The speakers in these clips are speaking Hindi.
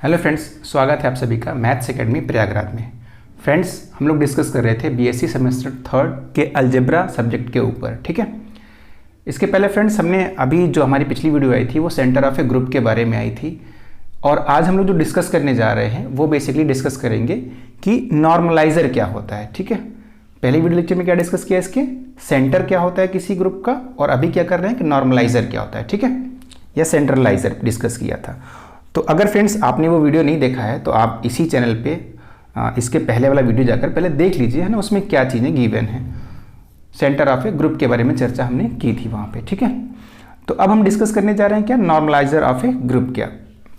हेलो फ्रेंड्स, स्वागत है आप सभी का मैथ्स एकेडमी प्रयागराज में। फ्रेंड्स, हम लोग डिस्कस कर रहे थे बीएससी सेमेस्टर थर्ड के अलजेब्रा सब्जेक्ट के ऊपर। ठीक है, इसके पहले फ्रेंड्स हमने अभी जो हमारी पिछली वीडियो आई थी वो सेंटर ऑफ ए ग्रुप के बारे में आई थी, और आज हम लोग जो डिस्कस करने जा रहे हैं वो बेसिकली डिस्कस करेंगे कि नॉर्मलाइजर क्या होता है। ठीक है, पहले वीडियो लेक्चर में क्या डिस्कस किया, इसके सेंटर क्या होता है किसी ग्रुप का, और अभी क्या कर रहे हैं कि नॉर्मलाइजर क्या होता है। ठीक है, या सेंट्रलाइजर डिस्कस किया था। तो अगर फ्रेंड्स आपने वो वीडियो नहीं देखा है तो आप इसी चैनल पे इसके पहले वाला वीडियो जाकर पहले देख लीजिए, है ना, उसमें क्या चीज़ें गिवन हैं। सेंटर ऑफ ए ग्रुप के बारे में चर्चा हमने की थी वहाँ पे। ठीक है, तो अब हम डिस्कस करने जा रहे हैं क्या, नॉर्मलाइजर ऑफ ए ग्रुप क्या।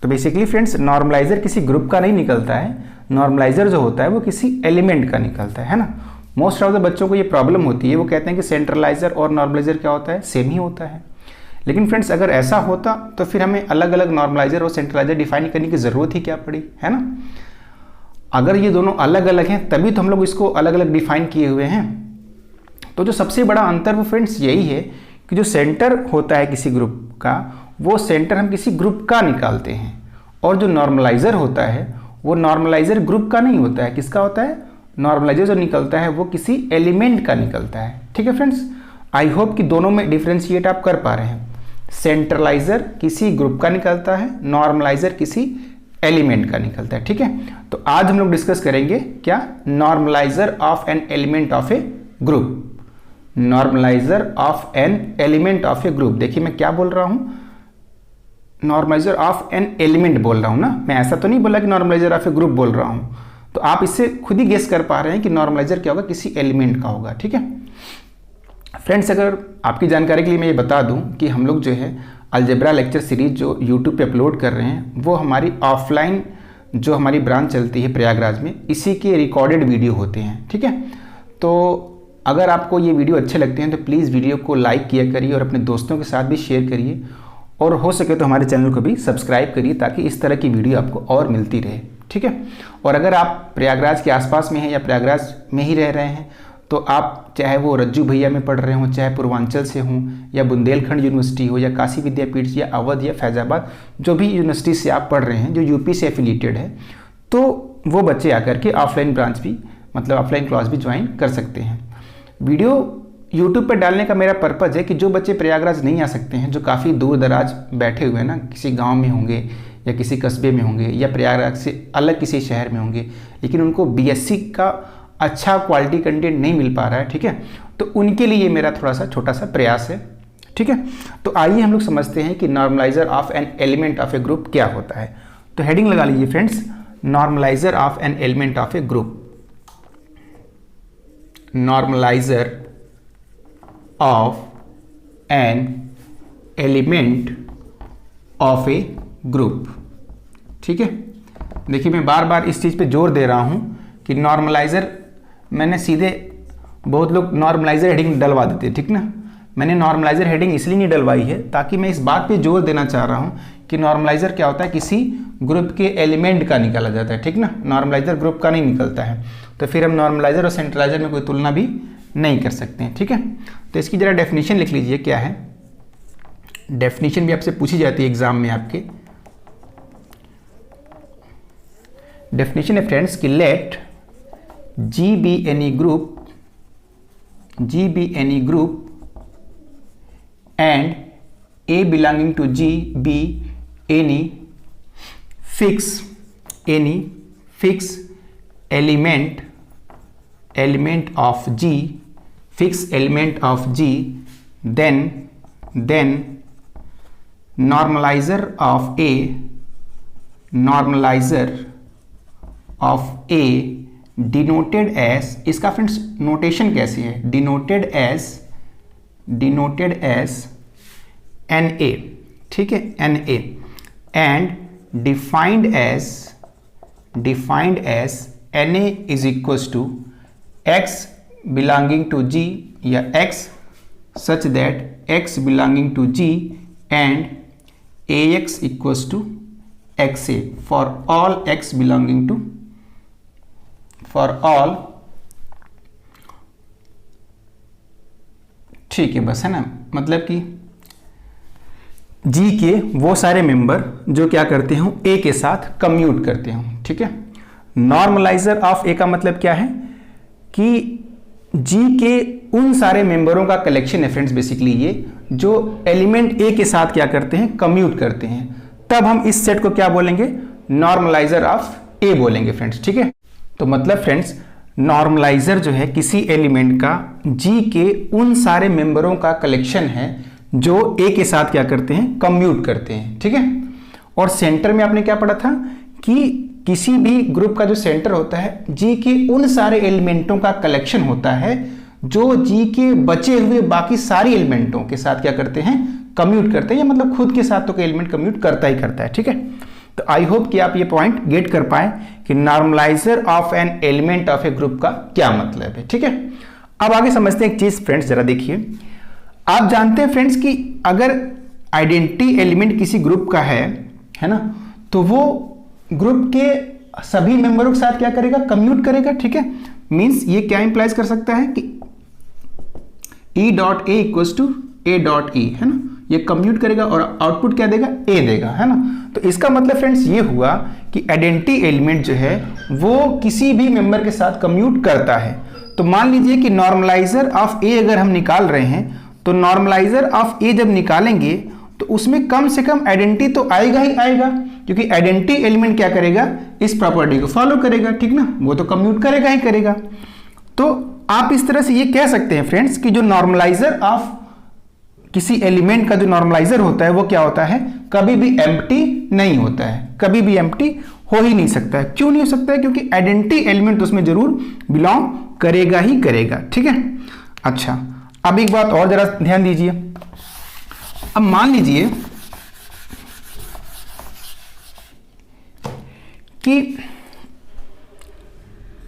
तो बेसिकली फ्रेंड्स, नॉर्मलाइजर किसी ग्रुप का नहीं निकलता है, नॉर्मलाइजर जो होता है वो किसी एलिमेंट का निकलता है ना। मोस्ट ऑफ द बच्चों को ये प्रॉब्लम होती है, वो कहते हैं कि सेंट्रलाइजर और नॉर्मलाइजर क्या होता है, सेम ही होता है। लेकिन फ्रेंड्स, अगर ऐसा होता तो फिर हमें अलग अलग नॉर्मलाइजर और सेंट्रलाइजर डिफाइन करने की ज़रूरत ही क्या पड़ी, है ना। अगर ये दोनों अलग अलग हैं तभी तो हम लोग इसको अलग अलग डिफाइन किए हुए हैं। तो जो सबसे बड़ा अंतर वो फ्रेंड्स यही है कि जो सेंटर होता है किसी ग्रुप का, वो सेंटर हम किसी ग्रुप का निकालते हैं, और जो नॉर्मलाइजर होता है वो नॉर्मलाइजर ग्रुप का नहीं होता है। किसका होता है, नॉर्मलाइजर जो निकलता है वो किसी एलिमेंट का निकलता है। ठीक है फ्रेंड्स, आई होप कि दोनों में डिफ्रेंशिएट आप कर पा रहे हैं। सेंट्रलाइजर किसी ग्रुप का निकलता है, नॉर्मलाइजर किसी एलिमेंट का निकलता है। ठीक है, तो आज हम लोग डिस्कस करेंगे क्या, normaliser of an element of A group. Normaliser of an element of A group. देखिए मैं क्या बोल रहा हूं, नॉर्मलाइजर ऑफ एन एलिमेंट बोल रहा हूं ना, मैं ऐसा तो नहीं बोला कि नॉर्मलाइजर ऑफ ए ग्रुप बोल रहा हूं। तो आप इससे खुद ही गेस कर पा रहे हैं कि नॉर्मलाइजर क्या होगा, किसी एलिमेंट का होगा। ठीक है फ्रेंड्स, अगर आपकी जानकारी के लिए मैं ये बता दूं कि हम लोग जो है अलजेब्रा लेक्चर सीरीज जो यूट्यूब पे अपलोड कर रहे हैं वो हमारी ऑफलाइन जो हमारी ब्रांच चलती है प्रयागराज में, इसी के रिकॉर्डेड वीडियो होते हैं। ठीक है, तो अगर आपको ये वीडियो अच्छे लगते हैं तो प्लीज़ वीडियो को लाइक किया करिए और अपने दोस्तों के साथ भी शेयर करिए, और हो सके तो हमारे चैनल को भी सब्सक्राइब करिए ताकि इस तरह की वीडियो आपको और मिलती रहे। ठीक है, और अगर आप प्रयागराज के आसपास में हैं या प्रयागराज में ही रह रहे हैं तो आप चाहे वो रज्जू भैया में पढ़ रहे हों, चाहे पूर्वांचल से हों, या बुंदेलखंड यूनिवर्सिटी हो, या काशी विद्यापीठ, या अवध, या फैजाबाद, जो भी यूनिवर्सिटी से आप पढ़ रहे हैं जो यूपी से एफिलिएटेड है, तो वो बच्चे आकर के ऑफलाइन ब्रांच भी, मतलब ऑफलाइन क्लास भी ज्वाइन कर सकते हैं। वीडियो यूट्यूब पर डालने का मेरा पर्पज़ है कि जो बच्चे प्रयागराज नहीं आ सकते हैं, जो काफ़ी दूर दराज बैठे हुए हैं ना, किसी गाँव में होंगे या किसी कस्बे में होंगे या प्रयागराज से अलग किसी शहर में होंगे, लेकिन उनको बीएससी का अच्छा क्वालिटी कंटेंट नहीं मिल पा रहा है। ठीक है, तो उनके लिए ये मेरा थोड़ा सा छोटा सा प्रयास है। ठीक है, तो आइए हम लोग समझते हैं कि normaliser of an element of A group क्या होता है। तो हेडिंग लगा लीजिए friends, normaliser of an element of A group. Normaliser of an element of A group. ठीक है, देखिए मैं बार बार इस चीज़ पे जोर दे रहा हूं कि नॉर्मलाइजर, मैंने सीधे, बहुत लोग नॉर्मलाइजर हेडिंग डलवा देते हैं, ठीक ना। मैंने नॉर्मलाइजर हेडिंग इसलिए नहीं डलवाई है ताकि मैं इस बात पे जोर देना चाह रहा हूँ कि नॉर्मलाइजर क्या होता है, किसी ग्रुप के एलिमेंट का निकाला जाता है। ठीक ना, नॉर्मलाइजर ग्रुप का नहीं निकलता है, तो फिर हम नॉर्मलाइजर और सेंट्रलाइजर में कोई तुलना भी नहीं कर सकते हैं। ठीक है, तो इसकी जरा डेफिनेशन लिख लीजिए क्या है। डेफिनेशन भी आपसे पूछी जाती है एग्जाम में आपके। डेफिनेशन है फ्रेंड्स कि late G be any group and A belonging to G be any fix element of G, then normalizer of A denoted as, इसका फ्रेंड्स नोटेशन कैसी है, डिनोटेड एज NA। ठीक है, NA, and defined as NA is equals to X belonging to G, या X such that X belonging to G and AX equals to XA for all X belonging to, for all. ठीक है, बस, है ना, मतलब कि जी के वो सारे मेंबर जो क्या करते हो ए के साथ कम्यूट करते हो, ठीक है। नॉर्मलाइजर ऑफ ए का मतलब क्या है कि जी के उन सारे मेंबरों का कलेक्शन है फ्रेंड्स, बेसिकली ये जो एलिमेंट ए के साथ क्या करते हैं, कम्यूट करते हैं, तब हम इस सेट को क्या बोलेंगे, नॉर्मलाइजर ऑफ ए बोलेंगे फ्रेंड्स, ठीक है। तो मतलब फ्रेंड्स नॉर्मलाइजर जो है किसी एलिमेंट का जी के उन सारे मेंबरों का कलेक्शन है जो ए के साथ क्या करते हैं, कम्यूट करते हैं, ठीक है। और सेंटर में आपने क्या पढ़ा था कि किसी भी ग्रुप का जो सेंटर होता है जी के उन सारे एलिमेंटों का कलेक्शन होता है जो जी के बचे हुए बाकी सारी एलिमेंटों के साथ क्या करते हैं, कम्यूट करते हैं, या मतलब खुद के साथ तो कोई एलिमेंट कम्यूट करता ही करता है, ठीक है। तो आई होप कि आप ये पॉइंट गेट कर पाए कि normaliser of an element of A group का क्या मतलब है, ठीक है। अब आगे समझते हैं एक चीज फ्रेंड्स, जरा देखिए। आप जानते हैं फ्रेंड्स कि अगर आइडेंटिटी एलिमेंट किसी ग्रुप का है ना, तो वो ग्रुप के सभी मेंबरों के साथ क्या करेगा, कम्यूट करेगा, ठीक है। मींस ये क्या इंप्लाइज कर सकता है कि E dot A equals to A dot E, है ना, ये कम्यूट करेगा और आउटपुट क्या देगा, ए देगा, है ना। तो इसका मतलब फ्रेंड्स ये हुआ कि आइडेंटिटी एलिमेंट जो है वो किसी भी मेंबर के साथ कम्यूट करता है। तो मान लीजिए कि नॉर्मलाइजर ऑफ ए अगर हम निकाल रहे हैं, तो नॉर्मलाइजर ऑफ ए जब निकालेंगे तो उसमें कम से कम आइडेंटिटी तो आएगा ही आएगा, क्योंकि आइडेंटिटी एलिमेंट क्या करेगा, इस प्रॉपर्टी को फॉलो करेगा, ठीक ना, वो तो कम्यूट करेगा ही करेगा। तो आप इस तरह से ये कह सकते हैं फ्रेंड्स कि जो नॉर्मलाइजर ऑफ किसी एलिमेंट का जो नॉर्मलाइजर होता है वो क्या होता है, कभी भी एम्प्टी नहीं होता है, कभी भी एम्प्टी हो ही नहीं सकता है। क्यों नहीं हो सकता है, क्योंकि आइडेंटिटी एलिमेंट उसमें जरूर बिलोंग करेगा ही करेगा, ठीक है। अच्छा, अब एक बात और जरा ध्यान दीजिए। अब मान लीजिए कि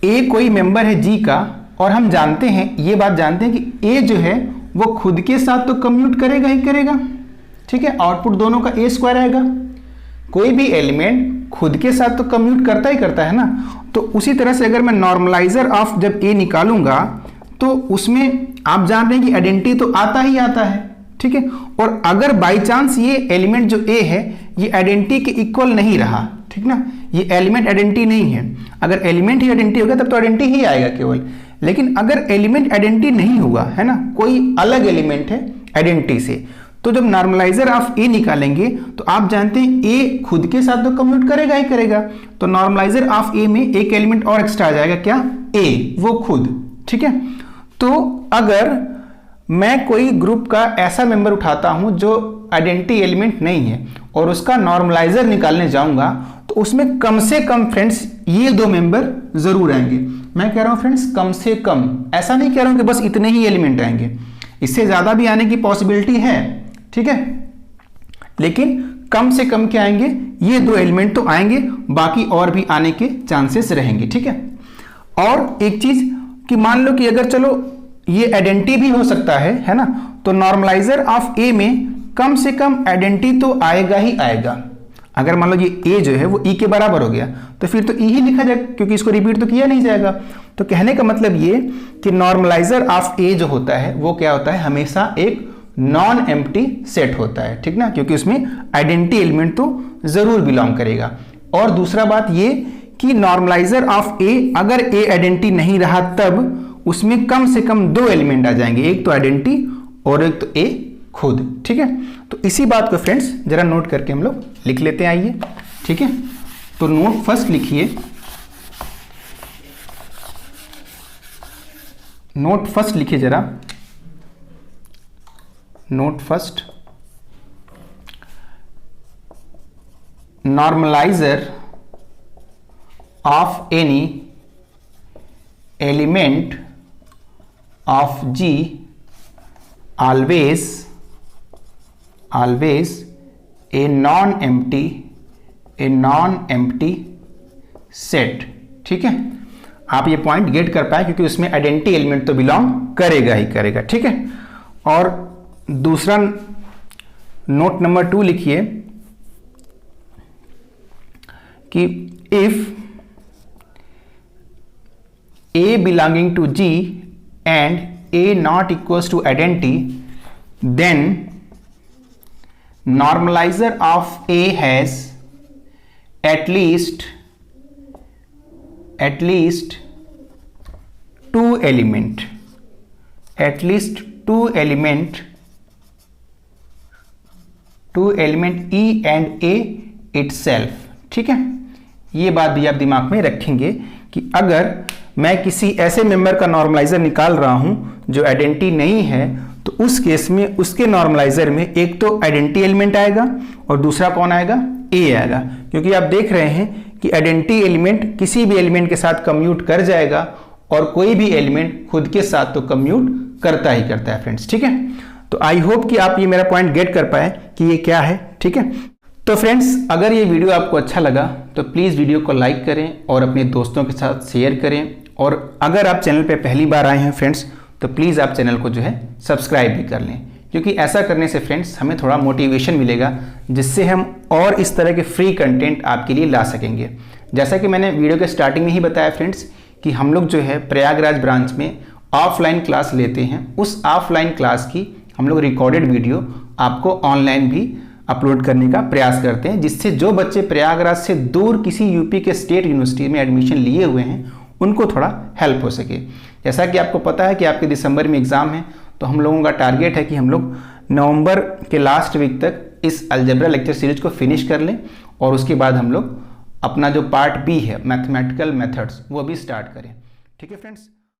ए कोई मेंबर है जी का, और हम जानते हैं, ये बात जानते हैं कि ए जो है वो खुद के साथ तो कम्यूट करेगा ही करेगा, ठीक है। आउटपुट दोनों का ए स्क्वायर आएगा। कोई भी एलिमेंट खुद के साथ तो कम्यूट करता ही करता है ना। तो उसी तरह से अगर मैं नॉर्मलाइजर ऑफ जब ए निकालूंगा तो उसमें आप जान रहे हैं कि आइडेंटिटी तो आता ही आता है, ठीक है। और अगर बाई चांस ये एलिमेंट जो ए है ये आइडेंटिटी के इक्वल नहीं रहा, ठीक ना, ये एलिमेंट आइडेंटिटी नहीं है। अगर एलिमेंट ही आइडेंटिटी होगा तब तो आइडेंटिटी ही आएगा केवल। लेकिन अगर एलिमेंट आइडेंटिटी नहीं हुआ, है ना, कोई अलग एलिमेंट है आइडेंटिटी से, तो जब नॉर्मलाइजर ऑफ ए निकालेंगे तो आप जानते हैं ए खुद के साथ तो कम्यूट करेगा ही करेगा। तो नॉर्मलाइजर ऑफ ए में एक एलिमेंट और एक्स्ट्रा आ जाएगा, क्या, ए, वो खुद, ठीक है। तो अगर मैं कोई ग्रुप का ऐसा मेंबर उठाता हूं जो आइडेंटिटी एलिमेंट नहीं है और उसका नॉर्मलाइजर निकालने जाऊंगा तो उसमें कम से कम फ्रेंड्स ये दो मेंबर जरूर आएंगे। मैं कह रहा हूं फ्रेंड्स कम से कम, ऐसा नहीं कह रहा हूं कि बस इतने ही एलिमेंट आएंगे, इससे ज्यादा भी आने की पॉसिबिलिटी है, ठीक है। लेकिन कम से कम क्या आएंगे, ये दो एलिमेंट तो आएंगे, बाकी और भी आने के चांसेस रहेंगे, ठीक है। और एक चीज कि मान लो कि अगर चलो ये आइडेंटिटी भी हो सकता है ना, तो नॉर्मलाइजर ऑफ ए में कम से कम आइडेंटिटी तो आएगा ही आएगा। अगर मान लो ये ए जो है वो ई के बराबर हो गया तो फिर तो ई ही लिखा जाएगा, क्योंकि इसको रिपीट तो किया नहीं जाएगा। तो कहने का मतलब ये कि नॉर्मलाइजर ऑफ ए जो होता है वो क्या होता है, हमेशा एक नॉन एम्प्टी सेट होता है, ठीक ना, क्योंकि उसमें आइडेंटिटी एलिमेंट तो जरूर बिलोंग करेगा। और दूसरा बात ये कि नॉर्मलाइजर ऑफ ए अगर ए आइडेंटिटी नहीं रहा तब उसमें कम से कम दो एलिमेंट आ जाएंगे, एक तो आइडेंटिटी और एक तो ए खुद, ठीक है। तो इसी बात को फ्रेंड्स जरा नोट करके हम लोग लिख लेते हैं, आइए, ठीक है। तो नोट फर्स्ट लिखिए, नोट फर्स्ट लिखिए जरा, node first, normaliser of any element of G always a non-empty set, ठीक है। आप ये पॉइंट गेट कर पाए क्योंकि उसमें आइडेंटिटी एलिमेंट तो बिलोंग करेगा ही करेगा, ठीक है। और दूसरा नोट नंबर 2 लिखिए कि if A belonging to G and A not equals to identity, then normalizer of A has at least two element E and A itself। ठीक है, ये बात भी आप दिमाग में रखेंगे कि अगर मैं किसी ऐसे मेंबर का नॉर्मलाइजर निकाल रहा हूं जो आइडेंटिटी नहीं है, तो उस केस में उसके नॉर्मलाइजर में एक तो आइडेंटिटी एलिमेंट आएगा और दूसरा कौन आएगा, ए आएगा। क्योंकि आप देख रहे हैं कि आइडेंटिटी एलिमेंट किसी भी एलिमेंट के साथ कम्यूट कर जाएगा और कोई भी एलिमेंट खुद के साथ तो कम्यूट करता ही करता है फ्रेंड्स। ठीक है, तो आई होप कि आप ये मेरा पॉइंट गेट कर पाए कि ये क्या है। ठीक है, तो फ्रेंड्स अगर ये वीडियो आपको अच्छा लगा तो प्लीज़ वीडियो को लाइक करें और अपने दोस्तों के साथ शेयर करें, और अगर आप चैनल पे पहली बार आए हैं फ्रेंड्स तो प्लीज़ आप चैनल को जो है सब्सक्राइब भी कर लें, क्योंकि ऐसा करने से फ्रेंड्स हमें थोड़ा मोटिवेशन मिलेगा, जिससे हम और इस तरह के फ्री कंटेंट आपके लिए ला सकेंगे। जैसा कि मैंने वीडियो के स्टार्टिंग में ही बताया फ्रेंड्स कि हम लोग जो है प्रयागराज ब्रांच में ऑफलाइन क्लास लेते हैं। उस ऑफलाइन क्लास की हम लोग रिकॉर्डेड वीडियो आपको ऑनलाइन भी अपलोड करने का प्रयास करते हैं, जिससे जो बच्चे प्रयागराज से दूर किसी यूपी के स्टेट यूनिवर्सिटी में एडमिशन लिए हुए हैं उनको थोड़ा हेल्प हो सके। जैसा कि आपको पता है कि आपके दिसंबर में एग्ज़ाम है, तो हम लोगों का टारगेट है कि हम लोग नवंबर के लास्ट वीक तक इस अलजेब्रा लेक्चर सीरीज को फिनिश कर लें और उसके बाद हम लोग अपना जो पार्ट बी है मैथमेटिकल मेथड्स वो भी स्टार्ट करें। ठीक है फ्रेंड्स।